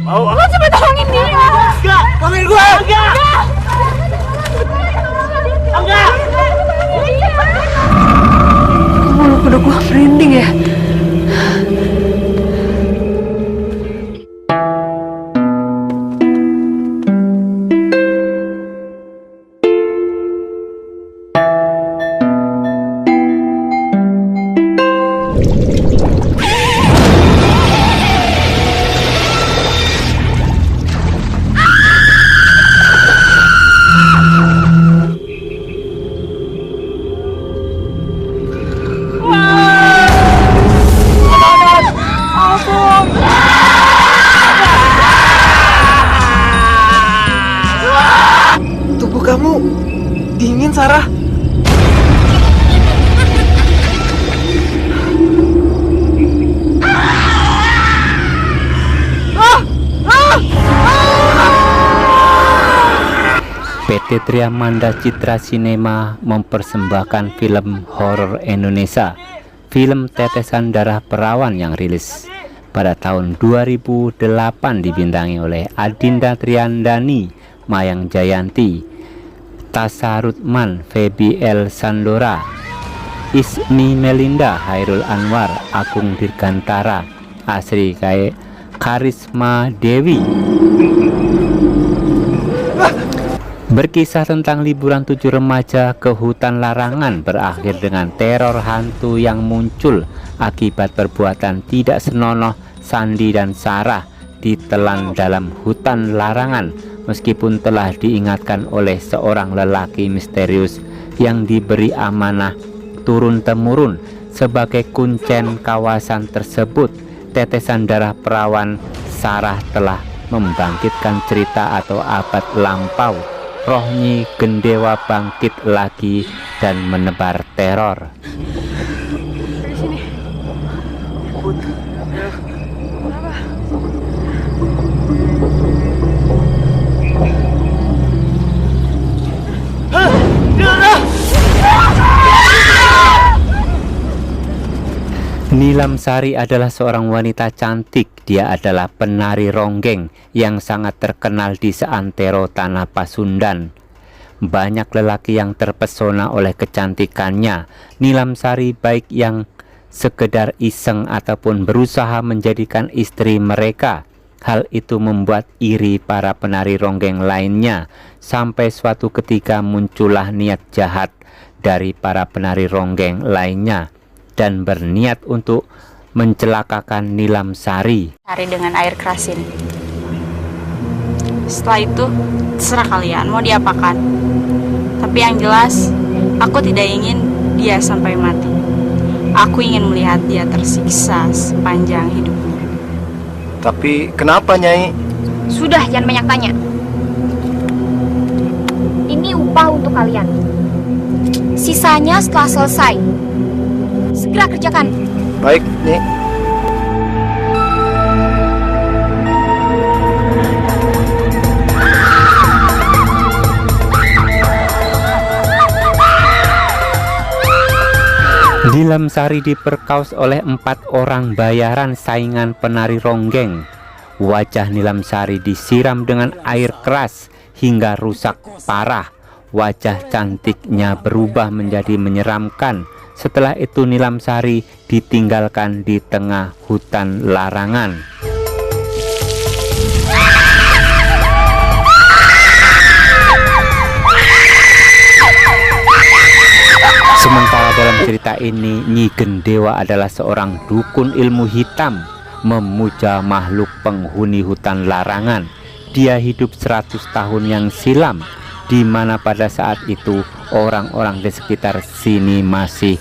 Lo coba tolongin dia. Enggak, tolongin gue. Enggak. Enggak. Mulut udah gua merinding ya. Tubuh kamu dingin, Sarah. PT Triamanda Citra Cinema mempersembahkan film horor Indonesia, film Tetesan Darah Perawan yang rilis pada tahun 2008, dibintangi oleh Adinda Triandani, Mayang Jayanti, Tasha Rutman, Feby L. Sandora, Ismi Melinda, Hairul Anwar, Agung Dirgantara, Asri Karisma Dewi. Berkisah tentang liburan 7 remaja ke hutan larangan berakhir dengan teror hantu yang muncul akibat perbuatan tidak senonoh Sandi dan Sarah ditelan dalam hutan larangan, meskipun telah diingatkan oleh seorang lelaki misterius yang diberi amanah turun-temurun sebagai kuncen kawasan tersebut. Tetesan Darah Perawan, Sarah telah membangkitkan cerita atau abad lampau. Roh Nyi Gendewa bangkit lagi dan menebar teror. Dari sini. Kenapa? Nilam Sari adalah seorang wanita cantik. Dia adalah penari ronggeng yang sangat terkenal di seantero tanah Pasundan. Banyak lelaki yang terpesona oleh kecantikannya. Nilam Sari baik yang sekedar iseng ataupun berusaha menjadikan istri mereka. Hal itu membuat iri para penari ronggeng lainnya. Sampai suatu ketika muncullah niat jahat dari para penari ronggeng lainnya dan berniat untuk mencelakakan Nilam Sari. Cari dengan air keras ini. Setelah itu, terserah kalian mau diapakan. Tapi yang jelas, aku tidak ingin dia sampai mati. Aku ingin melihat dia tersiksa sepanjang hidupnya. Tapi kenapa, Nyai? Sudah, jangan banyak tanya. Ini upah untuk kalian. Sisanya setelah selesai. Segera kerjakan. Baik, Nyai. Nilam Sari diperkaus oleh 4 orang bayaran saingan penari ronggeng. Wajah Nilam Sari disiram dengan air keras hingga rusak parah. Wajah cantiknya berubah menjadi menyeramkan. Setelah itu Nilam Sari ditinggalkan di tengah hutan larangan. Sementara dalam cerita ini, Nyi Gendewa adalah seorang dukun ilmu hitam, memuja makhluk penghuni hutan larangan. Dia hidup 100 tahun yang silam, di mana pada saat itu orang-orang di sekitar sini masih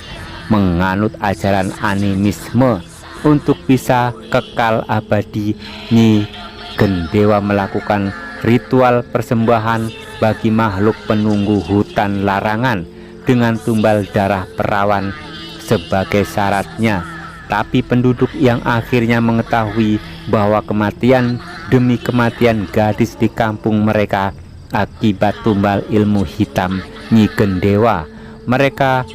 menganut ajaran animisme. Untuk bisa kekal abadi, Nyi Gendewa melakukan ritual persembahan bagi makhluk penunggu hutan larangan dengan tumbal darah perawan sebagai syaratnya. Tapi penduduk yang akhirnya mengetahui bahwa kematian demi kematian gadis di kampung mereka akibat tumbal ilmu hitam Nyi Gendewa, mereka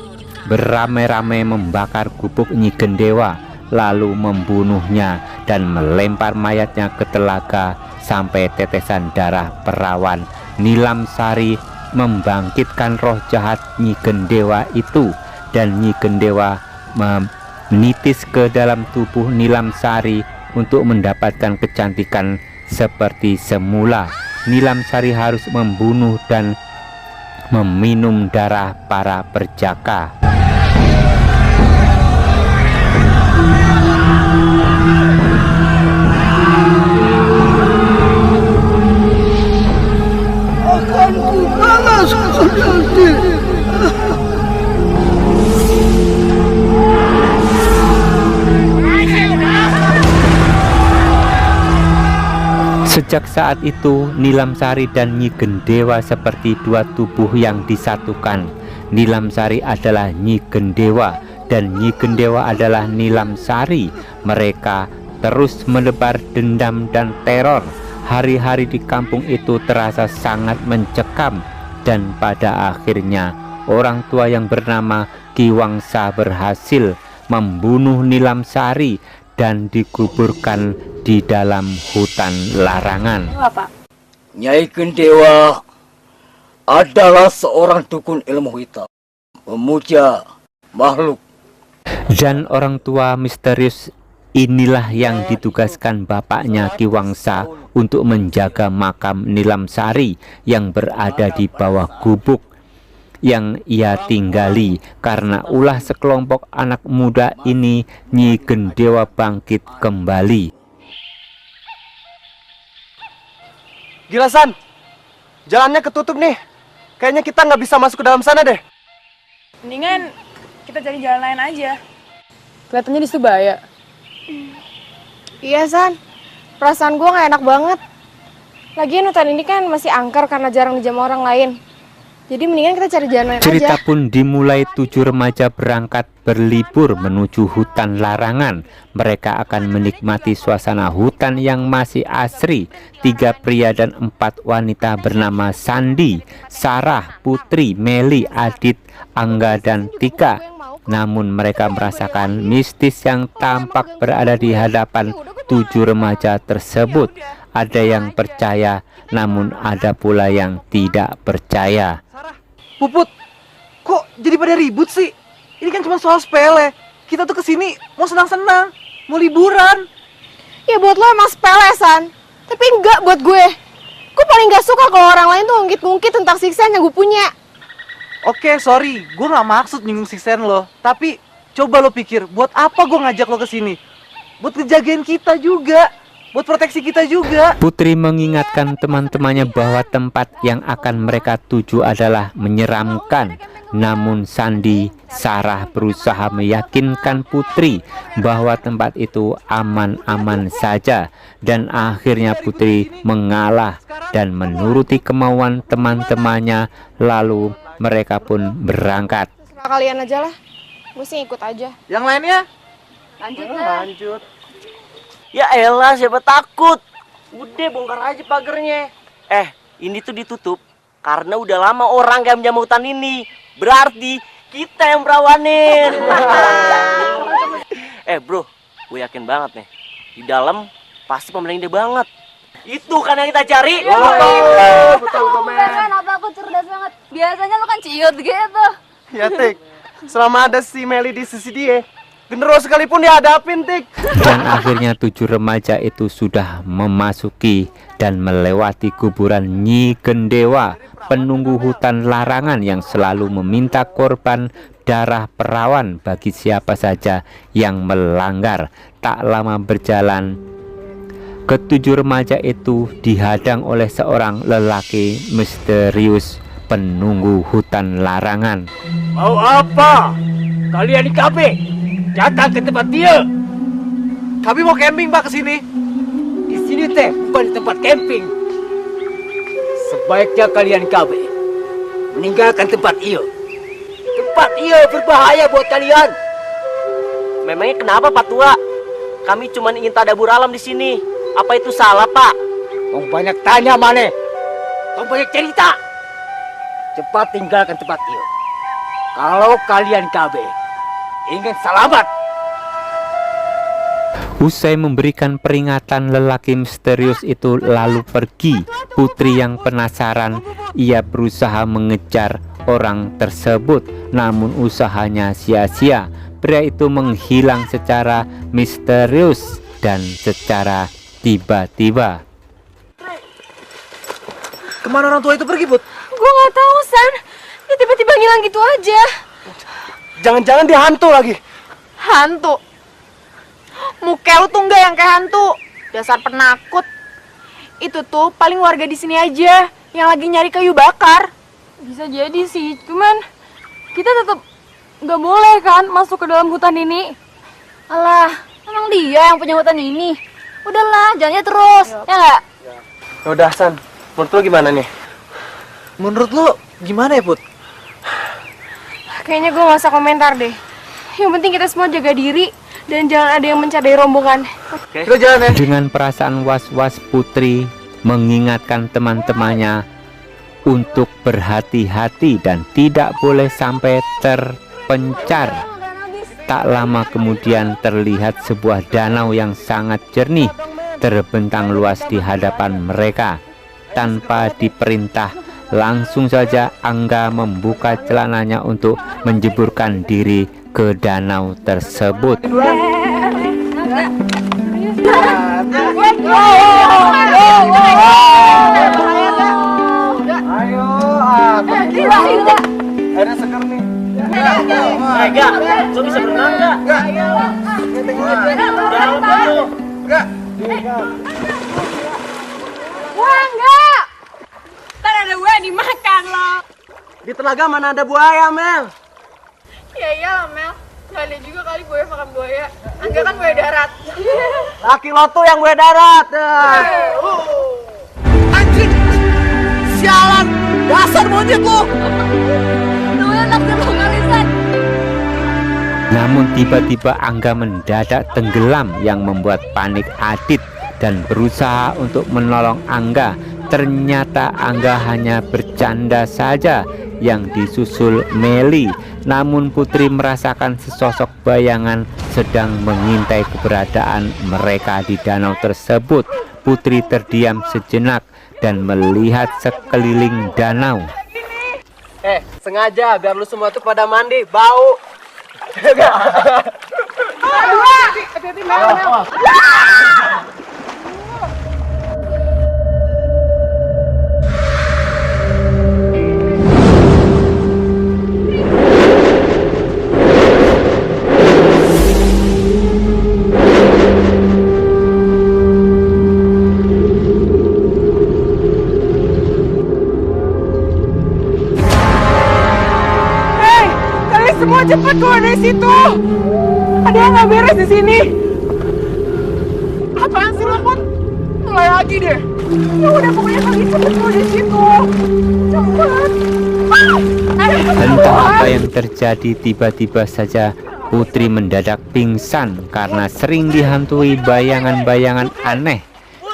beramai-ramai membakar gubuk Nyi Gendewa lalu membunuhnya dan melempar mayatnya ke telaga sampai tetesan darah perawan Nilam Sari membangkitkan roh jahat Nyi Gendewa itu, dan Nyi Gendewa menitis ke dalam tubuh Nilam Sari untuk mendapatkan kecantikan seperti semula. Nilam Sari harus membunuh dan meminum darah para perjaka. Sejak saat itu, Nilam Sari dan Nyi Gendewa seperti dua tubuh yang disatukan. Nilam Sari adalah Nyi Gendewa dan Nyi Gendewa adalah Nilam Sari. Mereka terus menebar dendam dan teror. Hari-hari di kampung itu terasa sangat mencekam, dan pada akhirnya orang tua yang bernama Ki Wangsa berhasil membunuh Nilam Sari dan dikuburkan di dalam hutan larangan. Nyai Gendewa adalah seorang dukun ilmu hitam, memuja makhluk. Dan orang tua misterius inilah yang ditugaskan bapaknya Ki Wangsa untuk menjaga makam Nilam Sari yang berada di bawah gubuk yang ia tinggali. Karena ulah sekelompok anak muda ini, Nyi Gendewa bangkit kembali. Gila San, jalannya ketutup nih. Kayaknya kita nggak bisa masuk ke dalam sana deh. Mendingan kita cari jalan lain aja. Kelihatannya di situ bahaya. Iya San, perasaan gue gak enak banget. Lagian hutan ini kan masih angker karena jarang dijamah orang lain. Jadi mendingan kita cari jalan lain Cerita aja. pun dimulai. 7 remaja berangkat berlibur menuju hutan larangan. Mereka akan menikmati suasana hutan yang masih asri. 3 pria dan 4 wanita bernama Sandi, Sarah, Putri, Meli, Adit, Angga, dan Tika. Namun mereka merasakan mistis yang tampak berada di hadapan 7 remaja tersebut. Ada yang percaya, namun ada pula yang tidak percaya. Puput, kok jadi pada ribut sih? Ini kan cuma soal sepele. Kita tuh kesini mau senang-senang, mau liburan. Ya buat lo emang sepele San, tapi enggak buat gue. Gue paling gak suka kalau orang lain tuh ngungkit-ngungkit tentang siksaan yang gue punya. Oke, sorry, gue nggak maksud nyinggung siksen lo. Tapi coba lo pikir, buat apa gue ngajak lo kesini? Buat ngejagain kita juga, buat proteksi kita juga. Putri mengingatkan teman-temannya bahwa tempat yang akan mereka tuju adalah menyeramkan. Namun Sandi, Sarah berusaha meyakinkan Putri bahwa tempat itu aman-aman saja. Dan akhirnya Putri mengalah dan menuruti kemauan teman-temannya. Lalu mereka pun berangkat. Serah kalian aja lah, gue sih ikut aja. Yang lainnya? Lanjut Lanjut. Ya elah, siapa takut? Udah bongkar aja pagernya. Ini tuh ditutup karena udah lama orang gak menjamu hutan ini. Berarti kita yang berawanin. Bro, gue yakin banget nih, di dalam pasti pembeli ide banget. Itu kan yang kita cari. Betul, Kan otakku cerdas banget. Biasanya lu kan ciut gitu. Ya, Tik. Selama ada si Meli di sisi dia, genderuwo sekalipun dihadapin, Tik. Dan akhirnya 7 remaja itu sudah memasuki dan melewati kuburan Nyi Gendewa, penunggu hutan larangan yang selalu meminta korban darah perawan bagi siapa saja yang melanggar. Tak lama berjalan, ke-7 remaja itu dihadang oleh seorang lelaki misterius, penunggu hutan larangan. Mau apa? Kalian di kafe? Datang ke tempat dia. Kami mau camping, Pak, kesini. Di sini teh bukan di tempat camping. Sebaiknya kalian kafe meninggalkan tempat iyo. Tempat iyo berbahaya buat kalian. Memangnya kenapa Pak Tua? Kami cuma ingin tadabur alam di sini. Apa itu salah, Pak? Kau banyak tanya mana? Kau banyak cerita. Cepat tinggalkan tempat iyo. Kalau kalian kafe ingin selamat, Usai memberikan peringatan, lelaki misterius itu lalu pergi. Putri yang penasaran, ia berusaha mengejar orang tersebut, namun usahanya sia-sia. Pria itu menghilang secara misterius dan secara tiba-tiba. Kemana orang tua itu pergi, Put? Gue nggak tahu, San. Dia tiba-tiba ngilang gitu aja. Jangan-jangan dia hantu lagi. Hantu? Muka lu tuh nggak yang kayak hantu. Dasar penakut. Itu tuh paling warga di sini aja yang lagi nyari kayu bakar. Bisa jadi sih, cuman kita tetap nggak boleh kan masuk ke dalam hutan ini. Alah, emang dia yang punya hutan ini. Udahlah, jalannya terus, ya nggak? Udah, San. Menurut lu gimana nih? Menurut lu gimana ya, Put? Kayaknya gue nggak usah komentar deh. Yang penting kita semua jaga diri dan jangan ada yang mencadai rombongan. Kita jalan ya. Dengan perasaan was-was, Putri mengingatkan teman-temannya untuk berhati-hati dan tidak boleh sampai terpencar. Tak lama kemudian terlihat sebuah danau yang sangat jernih terbentang luas di hadapan mereka. Tanpa diperintah, langsung saja Angga membuka celananya untuk menjeburkan diri ke danau tersebut. Ayo, ada seger nih. Enggak, lo bisa berenang enggak? Jangan dulu. Wah, enggak! Ntar ada buaya dimakan loh. Di telaga mana ada buaya, Mel? Ya iyalah, Mel. Nggak lihat juga kali buaya makan buaya. Angga kan buaya darat. Laki lo tuh yang buaya darat. Anjing! Sialan! Dasar monyet lu! Namun tiba-tiba Angga mendadak tenggelam yang membuat panik Adit dan berusaha untuk menolong Angga. Ternyata Angga hanya bercanda saja yang disusul Meli. Namun Putri merasakan sesosok bayangan sedang mengintai keberadaan mereka di danau tersebut. Putri terdiam sejenak dan melihat sekeliling danau. Sengaja biar lu semua tuh pada mandi, bau. Hati-hati, Mel. Semua cepat keluar dari situ. Ada yang nggak beres di sini. Apaan sih lo, Put? Mulai lagi deh. Ya udah, pokoknya kalian cepat keluar dari situ. Cepat. Entah apa yang terjadi, tiba-tiba saja Putri mendadak pingsan karena sering dihantui bayangan-bayangan aneh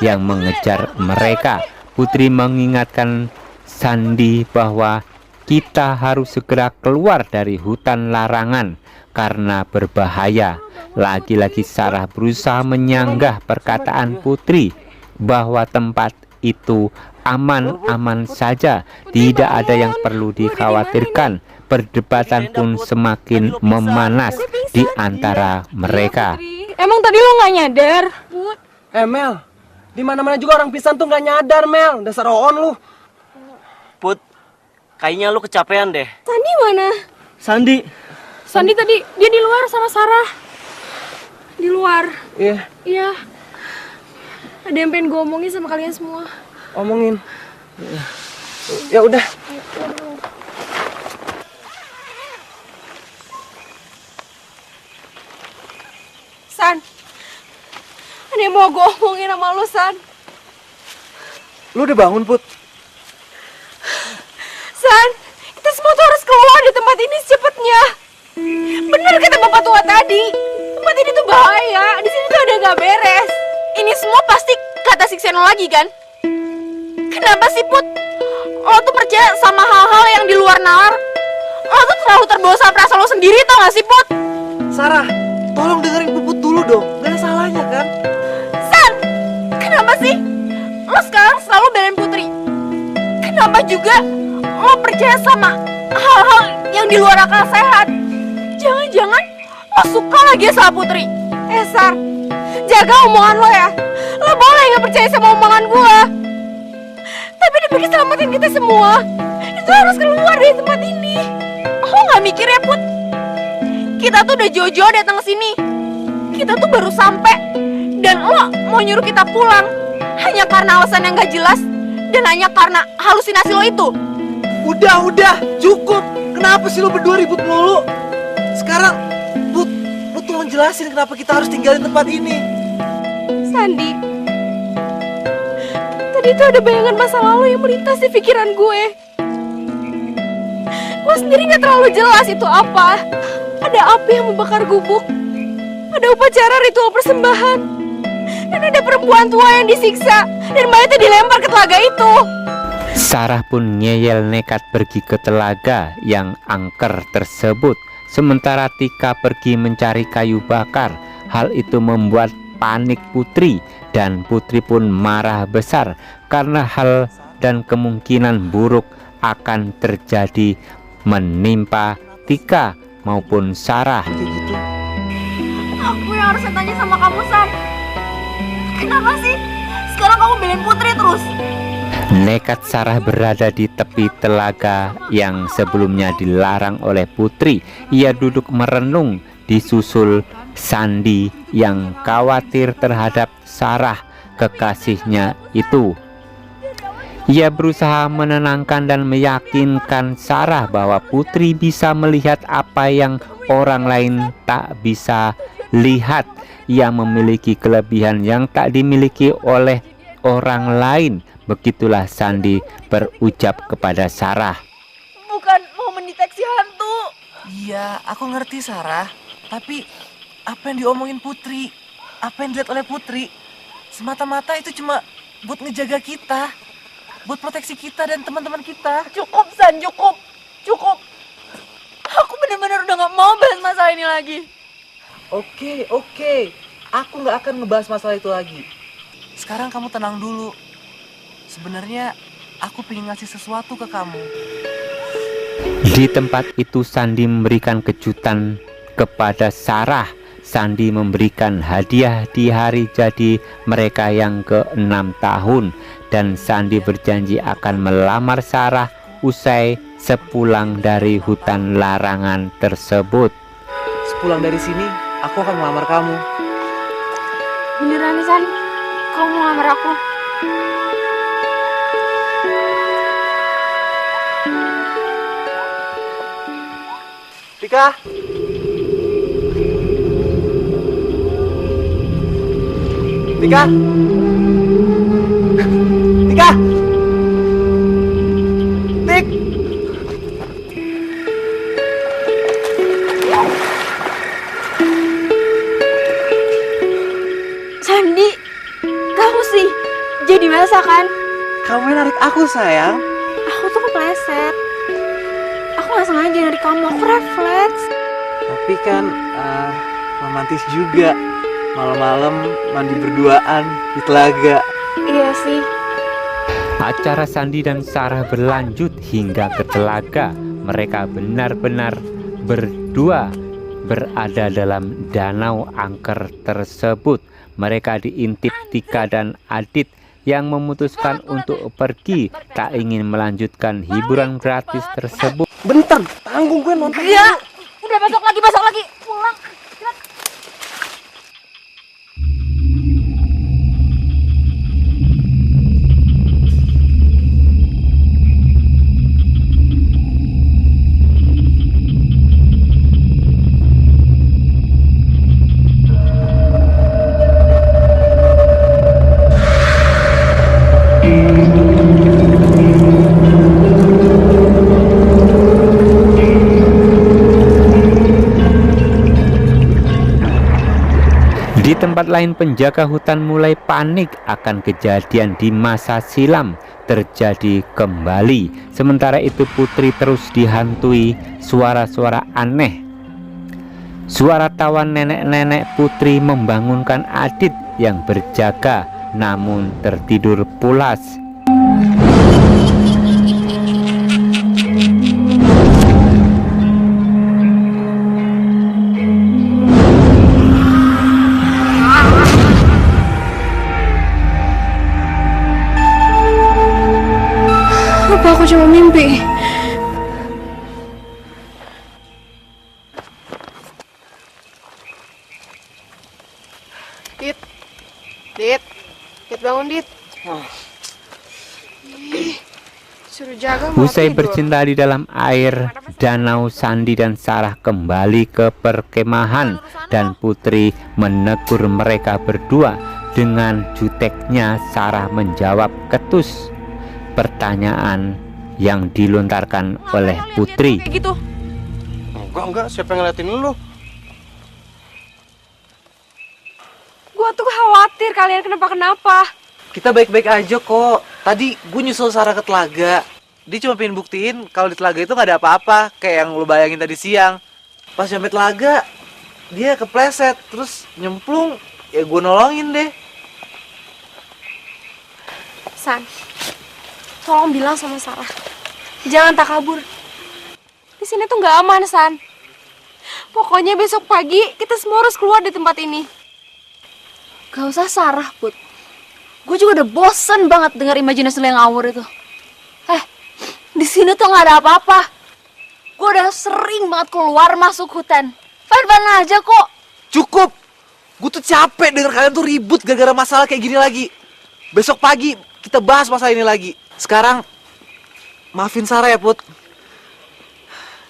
yang mengejar mereka. Putri mengingatkan Sandi bahwa kita harus segera keluar dari hutan larangan karena berbahaya. Lagi-lagi Sarah berusaha menyanggah perkataan Putri bahwa tempat itu aman-aman saja, tidak ada yang perlu dikhawatirkan. Perdebatan pun semakin memanas di antara mereka. Emang tadi lo nggak nyadar? Mel, di mana-mana juga orang pisan tuh nggak nyadar, Mel. Dasar on lu. Put, kayaknya lu kecapean deh. Sandi mana? Sandi. Sandi tadi dia di luar sama Sarah. Di luar. Iya, Iya. Ada yang pengen gue omongin sama kalian semua. omongin. Ya udah. San, ada yang mau gue omongin sama lu, San. Lu udah bangun, Put? San, kita semua tuh harus keluar di tempat ini secepatnya. Bener kata bapak tua tadi, tempat ini tuh bahaya. Di sini tuh ada nggak beres. Ini semua pasti kata siksa lo lagi kan? Kenapa sih, Put? Lo tuh percaya sama hal-hal yang di luar nalar. Lo tuh terlalu terbawa sama perasaan lo sendiri, tau gak sih, Put? Sarah, tolong dengerin Puput dulu. dulu dong, gak ada salahnya kan? San, kenapa sih lo sekarang selalu belain Putri? Kenapa juga lo percaya sama hal-hal yang di luar akal sehat? Jangan-jangan lo suka lagi ya sama Putri? Sar, jaga omongan lo ya. Lo boleh gak percaya sama omongan gue, tapi demi keselamatan kita semua, itu harus keluar dari tempat ini. Lo gak mikir ya, Put? Kita tuh udah jauh-jauh datang ke sini. Kita tuh baru sampai, dan lo mau nyuruh kita pulang hanya karena alasan yang gak jelas dan hanya karena halusinasi lo itu. Udah, cukup. Kenapa sih lo berdua ribut mulu? Sekarang, Put, lo tolong jelasin kenapa kita harus tinggalin tempat ini. Sandi, tadi tuh ada bayangan masa lalu yang melintas di pikiran gue. Gue sendiri gak terlalu jelas itu apa. Ada api yang membakar gubuk, ada upacara ritual persembahan, dan ada perempuan tua yang disiksa dan mayatnya dilempar ke telaga itu. Sarah pun ngeyel nekat pergi ke telaga yang angker tersebut. Sementara Tika pergi mencari kayu bakar. Hal itu membuat panik Putri, dan Putri pun marah besar karena hal dan kemungkinan buruk akan terjadi menimpa Tika maupun Sarah. Aku yang harus tanya sama kamu, San. Kenapa sih sekarang kamu belain Putri terus? Nekat Sarah berada di tepi telaga yang sebelumnya dilarang oleh Putri. Ia duduk merenung disusul Sandi yang khawatir terhadap Sarah, kekasihnya itu. Ia berusaha menenangkan dan meyakinkan Sarah bahwa Putri bisa melihat apa yang orang lain tak bisa lihat. Ia memiliki kelebihan yang tak dimiliki oleh orang lain. Begitulah Sandi berucap kepada Sarah. Bukan mau mendeteksi hantu. Iya, aku ngerti Sarah. Tapi apa yang diomongin Putri, apa yang dilihat oleh Putri, semata-mata itu cuma buat ngejaga kita, buat proteksi kita dan teman-teman kita. Cukup, San, cukup. Aku benar-benar udah gak mau bahas masalah ini lagi. Oke. Aku nggak akan ngebahas masalah itu lagi. Sekarang kamu tenang dulu. Sebenarnya aku pengen ngasih sesuatu ke kamu. Di tempat itu Sandi memberikan kejutan kepada Sarah. Sandi memberikan hadiah di hari jadi mereka yang ke-6 tahun. Dan Sandi berjanji akan melamar Sarah usai sepulang dari hutan larangan tersebut. Sepulang dari sini, aku akan melamar kamu. Beneran nih, San? Kamu mau ngelamar aku? Tika! Tika! Tika! Tik! Sandi, kamu sih jadi masakan. Kamu yang narik aku, sayang. Aku tuh kepleset. Aku gak sengaja narik kamu, aku refleks. Tapi kan romantis juga. Malam-malam mandi berduaan di telaga. Iya sih. Acara Sandi dan Sarah berlanjut hingga ke telaga. Mereka benar-benar berdua berada dalam danau angker tersebut. Mereka diintip Tika dan Adit yang memutuskan untuk pergi, tak ingin melanjutkan hiburan gratis tersebut. Bentar, tanggung gue nonton. Iya. Udah besok lagi. Pulang. Di tempat lain penjaga hutan mulai panik akan kejadian di masa silam terjadi kembali. Sementara itu Putri terus dihantui suara-suara aneh. Suara tawa nenek-nenek Putri membangunkan Adit yang berjaga namun tertidur pulas. Apa aku cuma mimpi? Dit bangun Dit. Ih, suruh jaga malah Usai tidur. bercinta di dalam air danau, Sandi dan Sarah kembali ke perkemahan dan Putri menegur mereka berdua. Dengan juteknya Sarah menjawab ketus pertanyaan yang dilontarkan oleh Putri. Kayak gitu. Enggak, siapa yang ngeliatin lu? Gua tuh khawatir kalian kenapa-kenapa. Kita baik-baik aja kok. Tadi gue nyusul Sarah ke telaga. Dia cuma pengen buktiin kalau di telaga itu nggak ada apa-apa, kayak yang lu bayangin tadi siang. Pas sampai telaga, dia kepleset, terus nyemplung. Ya gue nolongin deh. San, tolong bilang sama Sarah, jangan takabur. Di sini tuh nggak aman, San. Pokoknya besok pagi kita semua harus keluar di tempat ini. Gak usah Sarah, Put. Gue juga udah bosen banget dengar imajinasi lo yang ngawur itu. Di sini tuh nggak ada apa-apa. Gue udah sering banget keluar masuk hutan. Fan-fan aja kok. Cukup. Gue tuh capek denger kalian tuh ribut gara-gara masalah kayak gini lagi. Besok pagi kita bahas masalah ini lagi. Sekarang maafin Sarah ya, Put.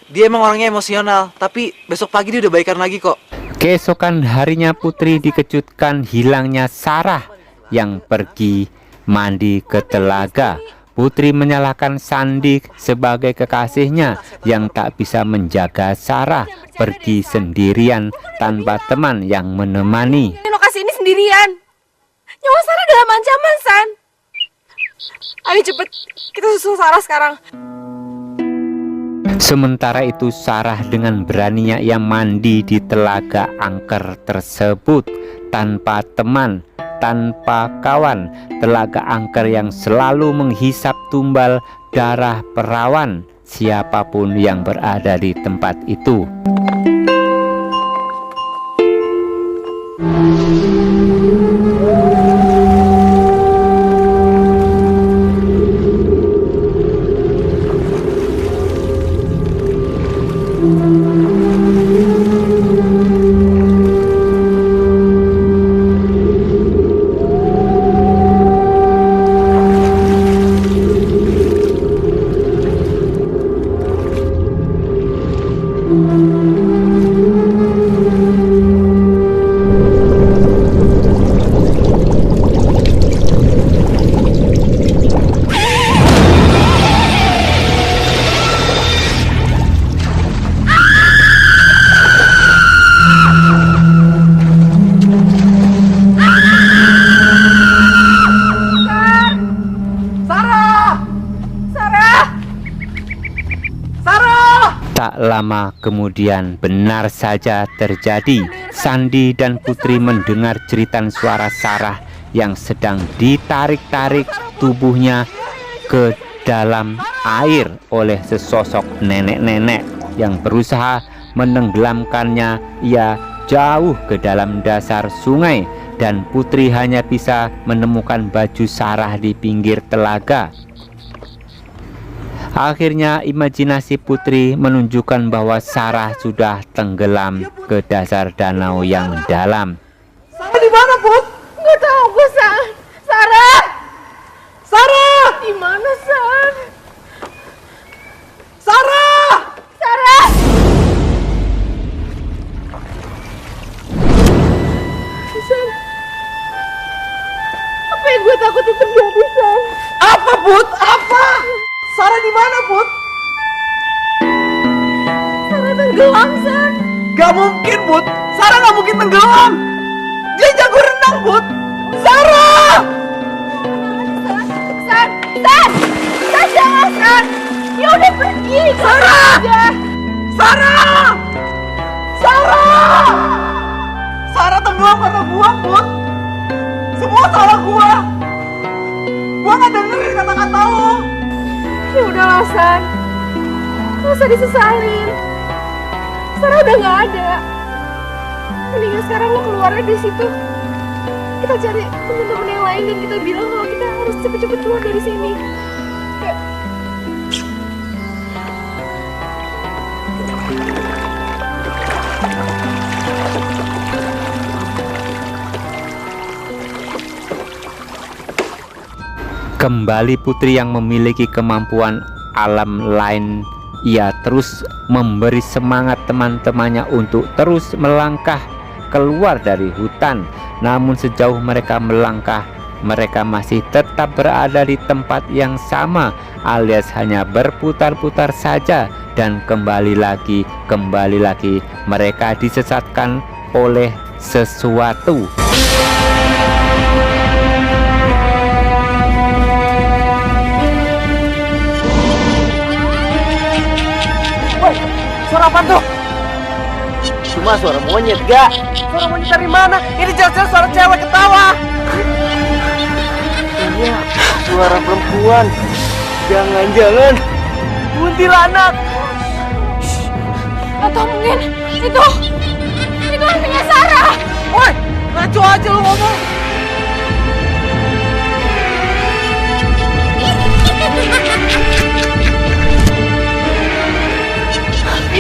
Dia emang orangnya emosional, tapi besok pagi dia udah baikan lagi kok. Keesokan harinya Putri dikejutkan hilangnya Sarah yang pergi mandi ke telaga. Putri menyalahkan Sandi sebagai kekasihnya yang tak bisa menjaga Sarah pergi sendirian tanpa teman yang menemani. Di lokasi ini sendirian. Nyawa Sarah dalam ancaman, San. Ayo cepet, kita susul Sarah sekarang. Sementara itu Sarah dengan beraninya ia mandi di telaga angker tersebut tanpa teman, tanpa kawan. Telaga angker yang selalu menghisap tumbal darah perawan siapapun yang berada di tempat itu. Tak lama kemudian benar saja terjadi. Sandi dan Putri mendengar jeritan suara Sarah yang sedang ditarik-tarik tubuhnya ke dalam air oleh sesosok nenek-nenek yang berusaha menenggelamkannya. Ia jauh ke dalam dasar sungai dan Putri hanya bisa menemukan baju Sarah di pinggir telaga. Akhirnya imajinasi Putri menunjukkan bahwa Sarah sudah tenggelam ke dasar danau yang dalam. Sarah di mana, Put? Nggak tahu gue, San. Sarah! Sarah! Di mana, San? Sarah! Sarah! San, apa yang gue takutin terjadi, San? Apa, Put? Apa? Sarah di mana, Put? Sarah tenggelam, San. Gak mungkin, Put. Sarah gak mungkin tenggelam. Dia jago renang, Put. Sarah! San, San, San, jangan, San. Dia udah pergi. Sarah! Aja. Sarah! Sarah! karena gua, Put. Semua salah gua. Gua nggak dengerin kata-kata lo. Ya udahlah, San. Gak usah disesalin. Sarah udah gak ada. Mendingan sekarang lo keluar dari situ. Kita cari temen-temen yang lain dan kita bilang kalau kita harus cepet-cepet keluar dari sini. Ya. Kembali Putri yang memiliki kemampuan alam lain, ia terus memberi semangat teman-temannya untuk terus melangkah keluar dari hutan. Namun sejauh mereka melangkah, mereka masih tetap berada di tempat yang sama, alias hanya berputar-putar saja. Dan kembali lagi mereka disesatkan oleh sesuatu. Suara apa tuh? Cuma suara monyet, gak? Suara monyet dari mana? Ini jelas-jelas suara cewek ketawa. Iya, suara perempuan. Jangan-jangan kuntilanak. Atau mungkin itu hantunya Sarah. Woi, ngaco aja lu ngomong.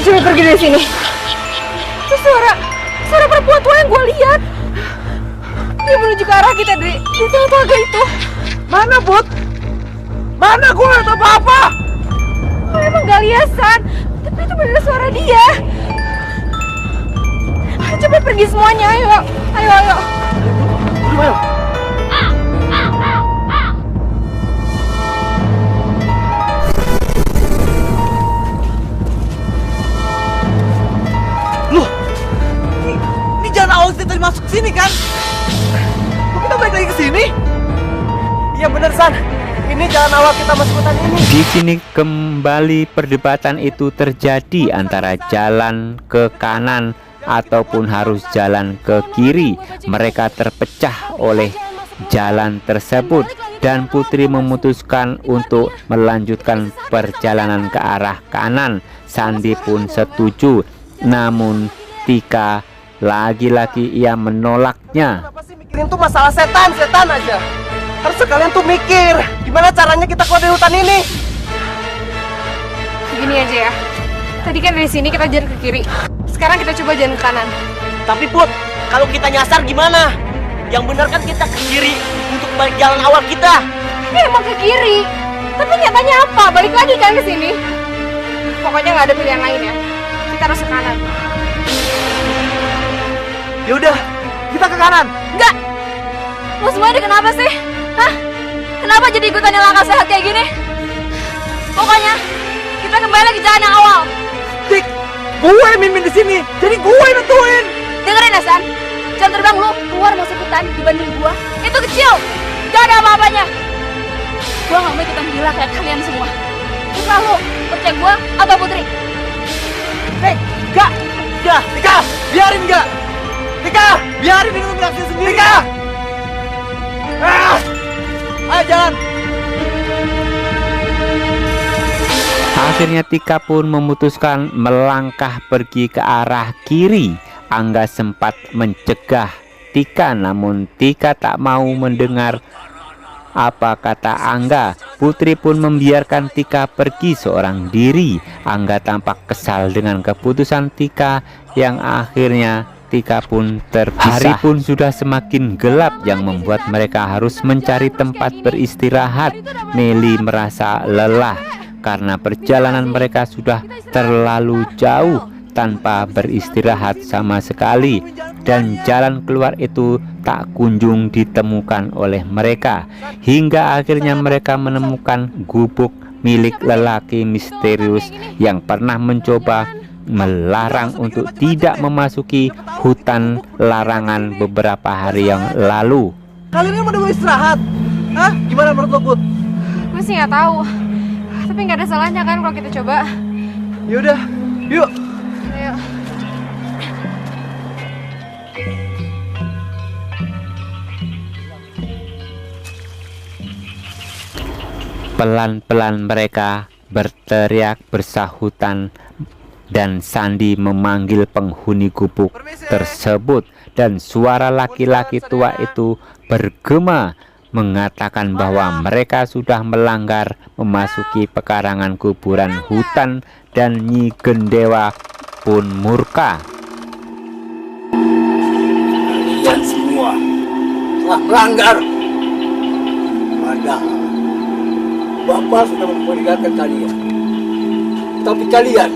Coba pergi dari sini. Itu suara perempuan tua yang gue lihat. Dia menuju ke arah kita di telaga itu. Mana, Put? Mana? Gue nggak tahu apa-apa. Gue emang gak lihat, San. Tapi itu bener suara dia. Ayo, coba pergi semuanya, ayo. Ayo. Awal kita tadi masuk sini kan? Kok kita balik lagi ke sini? Iya bener, San. Ini jalan awal kita masuk hutan ini. Di sini kembali perdebatan itu terjadi antara jalan ke kanan ataupun harus jalan ke kiri. Mereka terpecah oleh jalan tersebut dan Putri memutuskan untuk melanjutkan perjalanan ke arah kanan. Sandi pun setuju. Namun Tika lagi-lagi ia menolaknya. Kenapa sih mikirin tuh masalah setan aja? Harus sekalian tuh mikir gimana caranya kita keluar dari hutan ini. Gini aja ya. Tadi kan dari sini kita jalan ke kiri. Sekarang kita coba jalan ke kanan. Tapi Put, kalau kita nyasar gimana? Yang benar kan kita ke kiri untuk balik jalan awal kita. Ya emang ke kiri. Tapi nyatanya apa? Balik lagi kan ke sini. Pokoknya nggak ada pilihan lain ya. Kita harus ke kanan. Yaudah, kita ke kanan. Enggak. Lo semua ini kenapa sih? Hah? Kenapa jadi ikutan yang langkah sehat kayak gini? Pokoknya kita kembali lagi jalan yang awal. Tik, gue mimpin di sini, jadi gue nentuin. Dengerin ya, San. Jam terbang lu keluar masuk hutan dibanding gua itu kecil. Gak ada apa-apanya. Gua gak mau ikutan gila kayak kalian semua. Terserah lu, percaya gua atau Putri. Hei, Tika, biarin gak? Tika, biarin ini beraksi sendiri. Tika! Ayo jalan. Akhirnya Tika pun memutuskan melangkah pergi ke arah kiri. Angga sempat mencegah Tika, namun Tika tak mau mendengar apa kata Angga. Putri pun membiarkan Tika pergi seorang diri. Angga tampak kesal dengan keputusan Tika yang akhirnya Tika pun terpisah. Hari pun sudah semakin gelap yang membuat mereka harus mencari tempat beristirahat. Meli merasa lelah karena perjalanan mereka sudah terlalu jauh tanpa beristirahat sama sekali, dan jalan keluar itu tak kunjung ditemukan oleh mereka hingga akhirnya mereka menemukan gubuk milik lelaki misterius yang pernah mencoba melarang untuk tidak memasuki hutan larangan beberapa hari yang lalu. Kalian kan mau istirahat? Hah? Gimana menurut lo, Put? Gue sih nggak tahu. Tapi nggak ada salahnya kan kalau kita coba. Yaudah, yuk. Ayo. Pelan-pelan mereka berteriak bersahutan dan Sandi memanggil penghuni gubuk tersebut, dan suara laki-laki tua itu bergema mengatakan bahwa mereka sudah melanggar memasuki pekarangan kuburan hutan, dan Nyi Gendewa pun murka. Kalian semua telah melanggar. Padahal Bapak sudah memperingatkan kalian, tapi kalian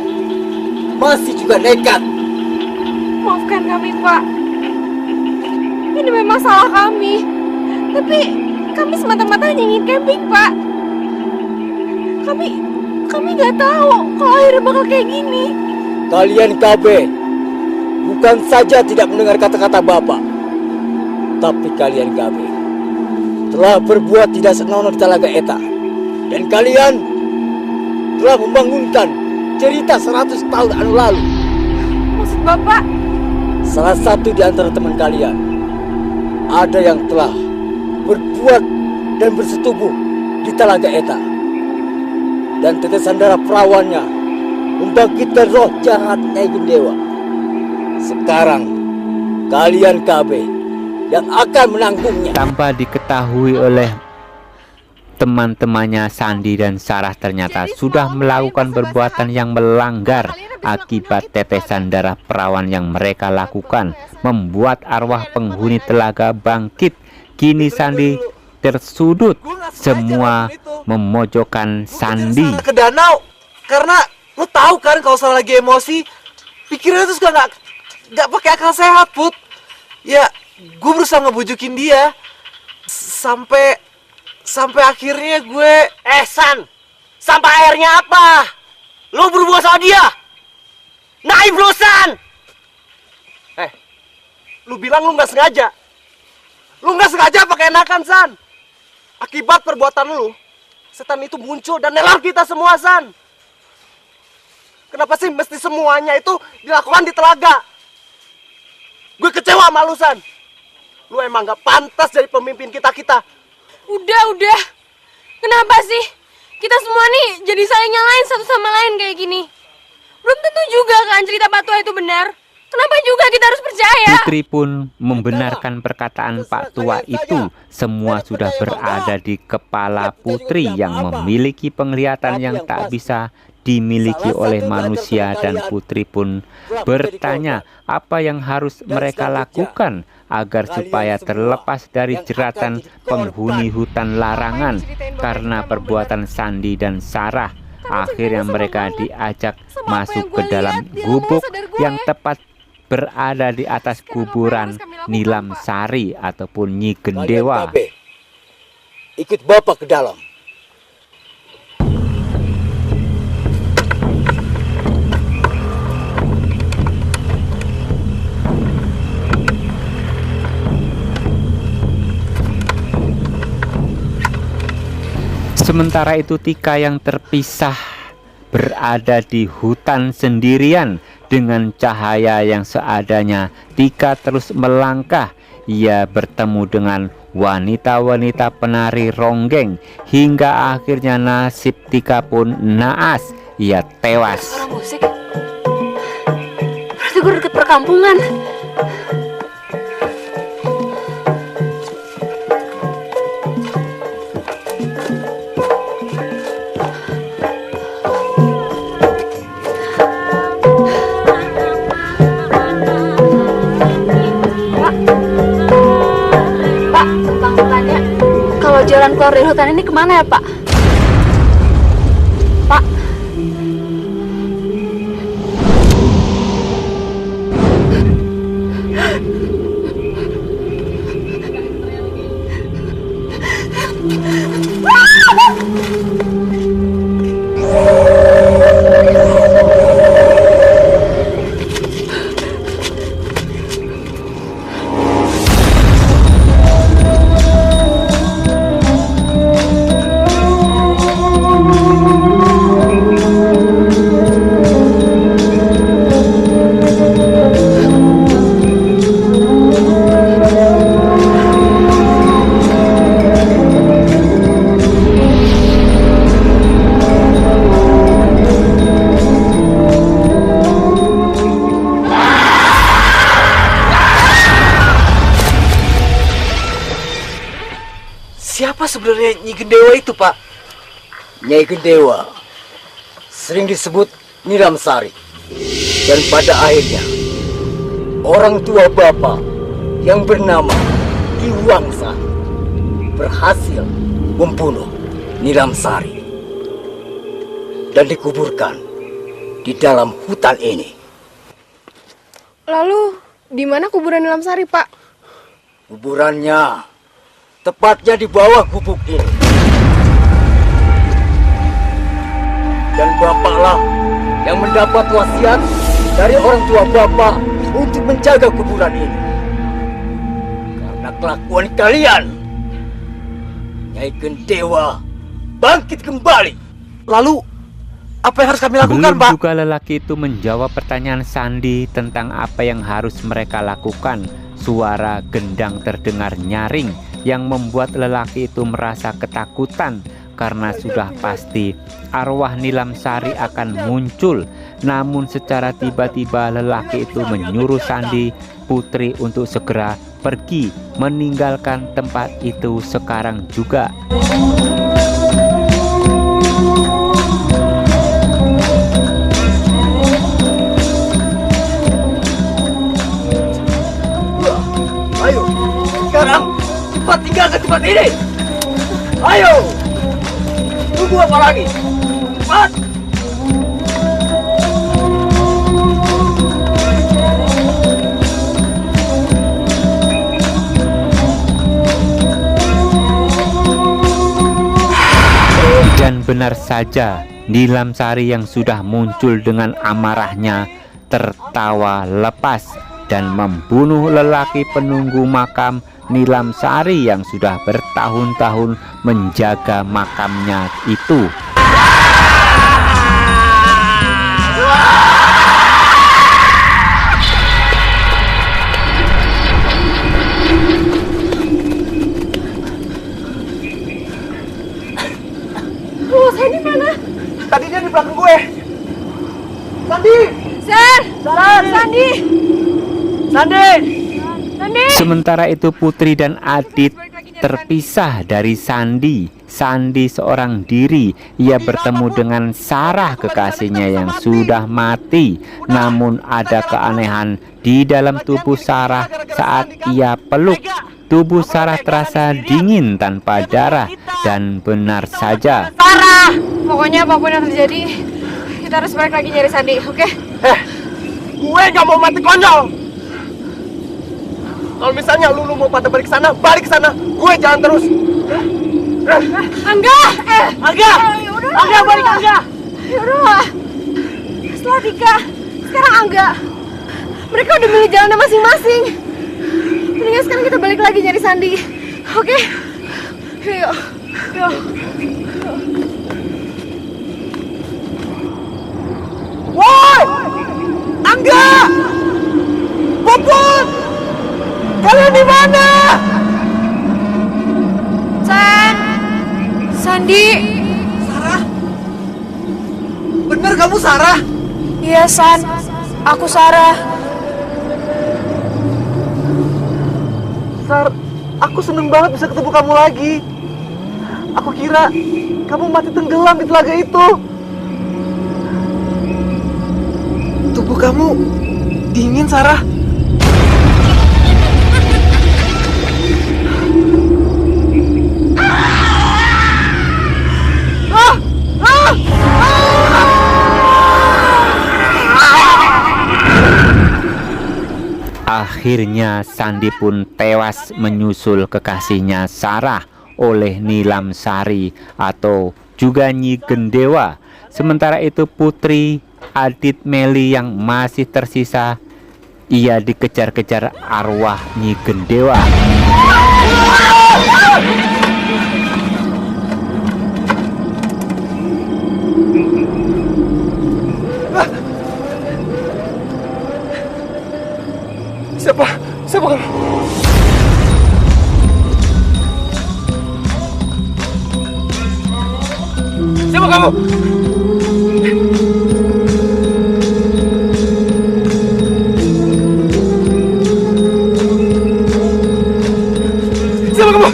masih juga nekat. Maafkan kami, Pak. Ini memang salah kami. Tapi kami semata-mata hanya ingin camping, Pak. Kami nggak tahu kalau akhirnya bakal kayak gini. Kalian KB bukan saja tidak mendengar kata-kata Bapak, tapi kalian KB telah berbuat tidak senonoh di Talaga Eta. Dan kalian telah membangunkan cerita 100 tahun anu lalu. Maksud Bapak? Salah satu di antara teman kalian ada yang telah berbuat dan bersetubuh di Talaga Eta. Dan tetesan darah perawannya membangkitkan roh jahat Nyai Gendewa. Sekarang kalian KB yang akan menanggungnya. Tanpa diketahui oleh teman-temannya, Sandi dan Sarah ternyata sudah melakukan perbuatan yang melanggar. Akibat tetesan darah perawan yang mereka lakukan membuat arwah penghuni telaga bangkit. Kini Sandi tersudut, semua memojokkan Sandi. Ke danau karena lu tahu kan kalau saya lagi emosi pikirannya tuh suka nggak pakai akal sehat, Put. Ya, gue berusaha ngebujukin dia sampai akhirnya gue San, sampai akhirnya apa? Lu berbuat sama dia? Naif lu, San! lu bilang lu nggak sengaja. Lu nggak sengaja pakai enakan, San. Akibat perbuatan lu, setan itu muncul dan nelar kita semua, San. Kenapa sih mesti semuanya itu dilakukan di telaga? Gue kecewa sama lu, San. Lu emang nggak pantas jadi pemimpin kita. Udah. Kenapa sih? Kita semua nih jadi saling nyalain satu sama lain kayak gini. Belum tentu juga kan cerita Pak Tua itu benar. Kenapa juga kita harus percaya? Putri pun membenarkan perkataan Pak Tua itu. Semua sudah berada di kepala Putri yang memiliki penglihatan yang tak bisa dimiliki oleh manusia, dan Putri pun bertanya apa yang harus mereka lakukan agar supaya terlepas dari jeratan penghuni hutan larangan karena perbuatan Sandi dan Sarah. Akhirnya mereka diajak masuk ke dalam gubuk yang tepat berada di atas kuburan Nilam Sari ataupun Nyi Gendewa. Ikut Bapak ke dalam. Sementara itu Tika yang terpisah berada di hutan sendirian dengan cahaya yang seadanya. Tika terus melangkah. Ia bertemu dengan wanita-wanita penari ronggeng hingga akhirnya nasib Tika pun naas. Ia tewas. Suara musik. Berarti gue deket perkampungan. Jalan keluar dari hutan ini kemana ya, Pak? Pak? Siapa sebenarnya Nyi Gendewa itu, Pak? Nyai Gendewa sering disebut Nilamsari. Dan pada akhirnya orang tua bapak yang bernama Ki Wangsa berhasil membunuh Nilamsari dan dikuburkan di dalam hutan ini. Lalu, di mana kuburan Nilamsari, Pak? Kuburannya tepatnya di bawah gubuk ini. Dan bapaklah yang mendapat wasiat dari orang tua bapak untuk menjaga kuburan ini. Karena kelakuan kalian, Nyai Gendewa bangkit kembali. Lalu, apa yang harus kami lakukan, Belum Pak? juga lelaki itu menjawab pertanyaan Sandi tentang apa yang harus mereka lakukan. Suara gendang terdengar nyaring yang membuat lelaki itu merasa ketakutan karena sudah pasti arwah Nilamsari akan muncul. Namun secara tiba-tiba lelaki itu menyuruh Sandi Putri untuk segera pergi meninggalkan tempat itu sekarang juga. Ayo, sekarang cepat tinggalkan tempat ini. Ayo, tunggu apa lagi? Cepat! Dan benar saja, Nilamsari yang sudah muncul dengan amarahnya tertawa lepas dan membunuh lelaki penunggu makam Nilamsari yang sudah bertahun-tahun menjaga makamnya itu. Oh, Sandi mana? Tadi dia di belakang gue. Sandi! Sen! Sandi! Sandi! Sandi! Sementara itu Putri dan Adit terpisah dari Sandi. Sandi seorang diri. Ia bertemu dengan Sarah kekasihnya yang sudah mati. Namun ada keanehan di dalam tubuh Sarah saat ia peluk. Tubuh Sarah terasa dingin tanpa darah. Dan benar saja, Sarah! Pokoknya apapun yang terjadi, kita harus balik lagi nyari Sandi, oke? Gue gak mau mati konyol. Kalau misalnya lu mau pada balik ke sana, gue jalan terus. Angga! Angga! Angga, balik Angga! Yaudah, setelah Tika, sekarang Angga. Mereka udah milih jalannya masing-masing. Mendingan sekarang kita balik lagi nyari Sandi, oke? Yuk. Woi! Angga! Puput! Kalian di mana? Sandi. Sarah? Bener kamu Sarah? Iya, San. Aku Sarah. Sar, aku seneng banget bisa ketemu kamu lagi. Aku kira kamu mati tenggelam di telaga itu. Tubuh kamu dingin, Sarah. akhirnya Sandi pun tewas menyusul kekasihnya Sarah oleh Nilamsari atau juga Nyi Gendewa. Sementara itu Putri Adit Meli yang masih tersisa, ia dikejar-kejar arwah Nyi Gendewa. Siapa kamu? Siapa kamu? Siapa kamu?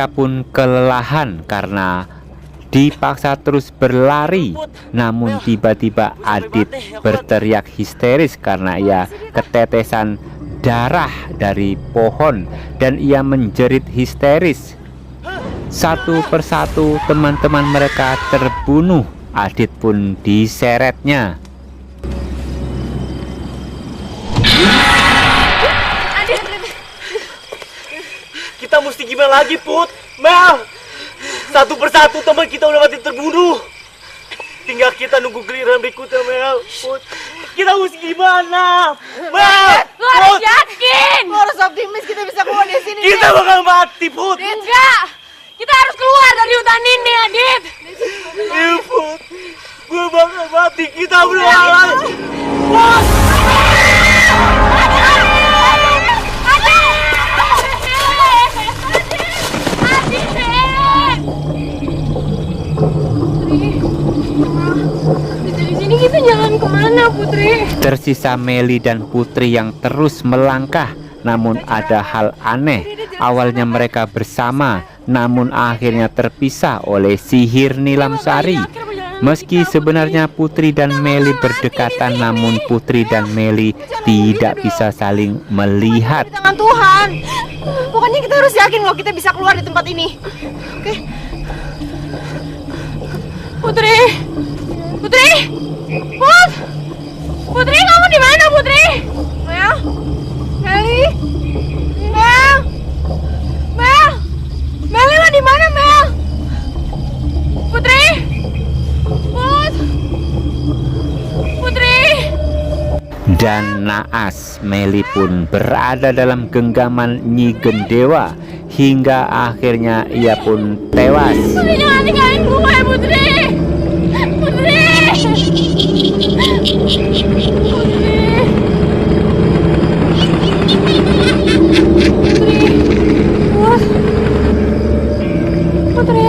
mereka pun kelelahan karena dipaksa terus berlari. Namun tiba-tiba Adit berteriak histeris karena ia ketetesan darah dari pohon dan ia menjerit histeris. Satu persatu teman-teman mereka terbunuh. Adit pun diseretnya. Kita mesti gimana lagi, Put? Mel! Satu persatu teman kita udah mati terbunuh. Tinggal kita nunggu giliran berikutnya, Mel. Put, kita mesti gimana? Mel! Lo harus yakin. Lo harus optimis kita bisa keluar dari sini. Kita bakal mati, Put. Enggak. Kita harus keluar dari hutan ini, Adit. Iya, Put. Gue bakal mati. Kita belum lagi. Put! Di sini kita jalan kemana, Putri? Tersisa Meli dan Putri yang terus melangkah. Namun ada hal aneh. Awalnya mereka bersama, namun akhirnya terpisah oleh sihir Nilam Sari. Meski sebenarnya Putri dan Meli berdekatan, namun Putri dan Meli tidak bisa saling melihat. Tangan Tuhan. Pokoknya kita harus yakin kalau kita bisa keluar di tempat ini. Oke. Putri. Putri. Putri, kamu di mana, Putri? Mel. Meli. Mel. Mel. Meli lo di mana, Mel? Putri. Putri. Dan naas Meli pun berada dalam genggaman Nyi Gendewa hingga akhirnya ia pun tewas. Putri, jangan tinggalin gue, Putri. Putri. Putri.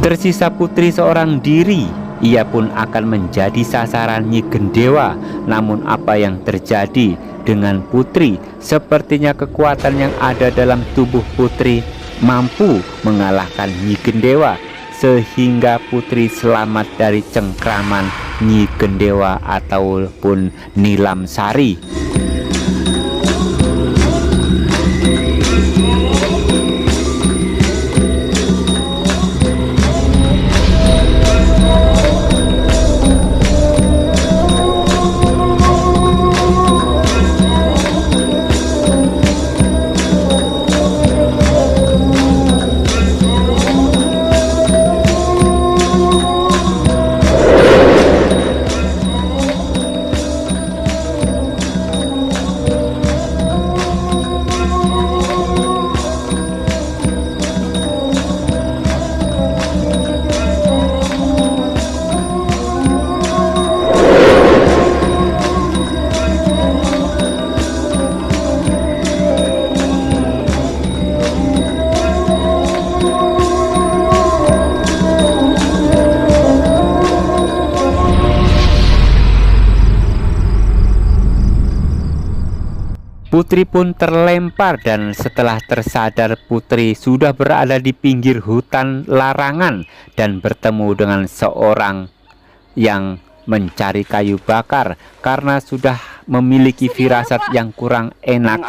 Tersisa Putri seorang diri. Ia pun akan menjadi sasaran Nyi Gendewa. Namun apa yang terjadi dengan Putri? Sepertinya kekuatan yang ada dalam tubuh Putri mampu mengalahkan Nyi Gendewa, sehingga Putri selamat dari cengkraman Nyi Gendewa ataupun Nilam Sari. Putri pun terlempar dan setelah tersadar Putri sudah berada di pinggir hutan larangan dan bertemu dengan seorang yang mencari kayu bakar. Karena sudah memiliki firasat yang kurang enak,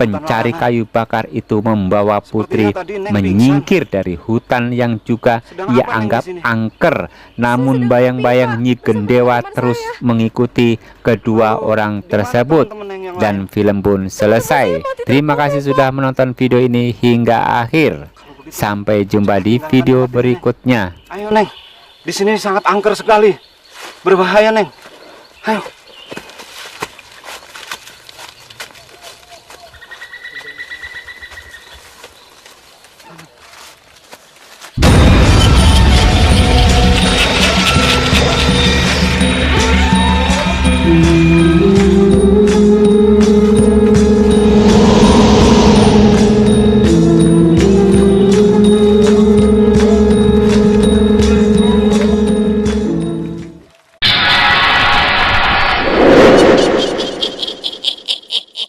pencari kayu bakar itu membawa Putri menyingkir dari hutan yang juga ia anggap angker. Namun bayang-bayang Nyi Gendewa terus mengikuti kedua orang tersebut dan film pun selesai. Terima kasih sudah menonton video ini hingga akhir. Sampai jumpa di video berikutnya. Ayo Neng, di sini sangat angker sekali, berbahaya Neng. Ayo.